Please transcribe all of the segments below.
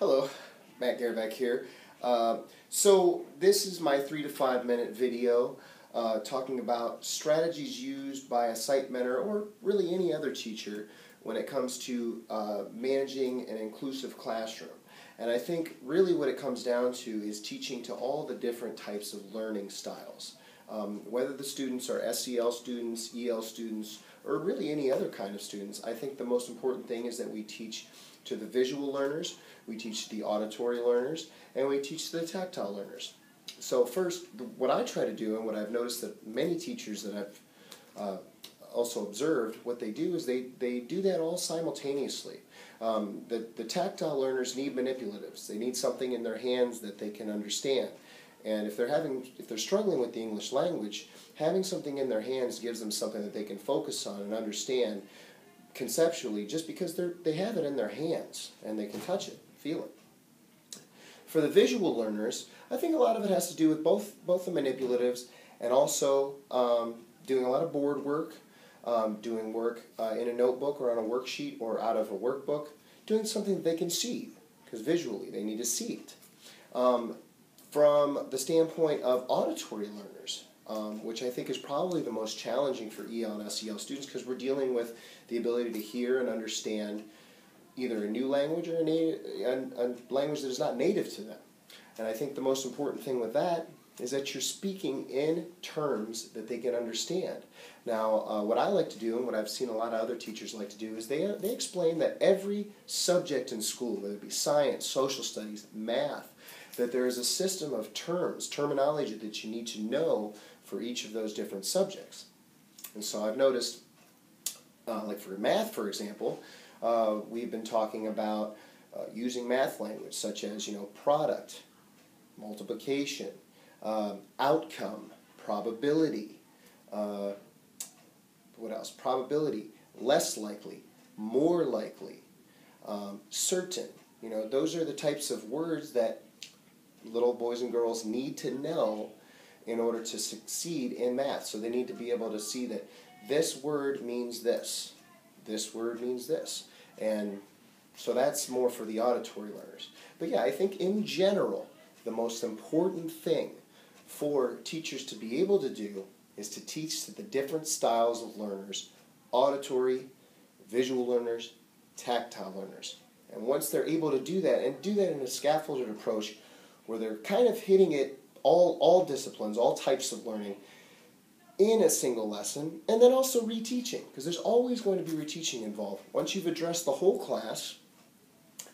Hello, Matt Gerovac here. So this is my 3 to 5 minute video talking about strategies used by a sight mentor or really any other teacher when it comes to managing an inclusive classroom. And I think really what it comes down to is teaching to all the different types of learning styles. Whether the students are SEL students, EL students, or really any other kind of students, I think the most important thing is that we teach to the visual learners, we teach the auditory learners, and we teach the tactile learners. So first, what I try to do, and what I've noticed that many teachers that I've also observed, what they do is they do that all simultaneously. The tactile learners need manipulatives. They need something in their hands that they can understand. And if they're struggling with the English language, having something in their hands gives them something that they can focus on and understand conceptually, just because they have it in their hands and they can touch it, feel it. For the visual learners, I think a lot of it has to do with both the manipulatives and also doing a lot of board work, doing work in a notebook or on a worksheet or out of a workbook, doing something that they can see, because visually they need to see it. From the standpoint of auditory learners, which I think is probably the most challenging for EL and SEL students, because we're dealing with the ability to hear and understand either a new language or a language that is not native to them. And I think the most important thing with that is that you're speaking in terms that they can understand. Now, what I like to do, and what I've seen a lot of other teachers like to do, is they explain that every subject in school, whether it be science, social studies, math, that there is a system of terminology that you need to know for each of those different subjects. And so I've noticed, like for math, for example, we've been talking about using math language, such as, product, multiplication, outcome, probability, what else? Probability, less likely, more likely, certain. Those are the types of words that little boys and girls need to know in order to succeed in math. So they need to be able to see that this word means this word means this. And so that's more for the auditory learners. But yeah, I think in general, the most important thing for teachers to be able to do is to teach to the different styles of learners: auditory, visual learners, tactile learners. And once they're able to do that, and do that in a scaffolded approach where they're kind of hitting it all disciplines, all types of learning in a single lesson, and then also reteaching, because there's always going to be reteaching involved. Once you've addressed the whole class,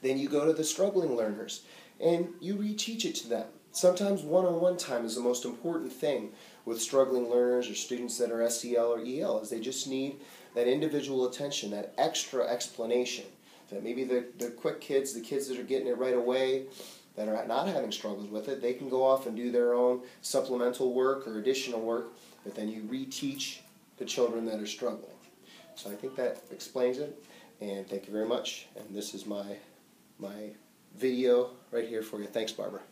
then you go to the struggling learners and you reteach it to them. Sometimes one-on-one time is the most important thing with struggling learners or students that are SEL or EL, is they just need that individual attention, that extra explanation. That maybe the quick kids, the kids that are getting it right away, that are not having struggles with it, they can go off and do their own supplemental work or additional work, but then you reteach the children that are struggling. So I think that explains it, and thank you very much. And this is my video right here for you. Thanks, Barbara.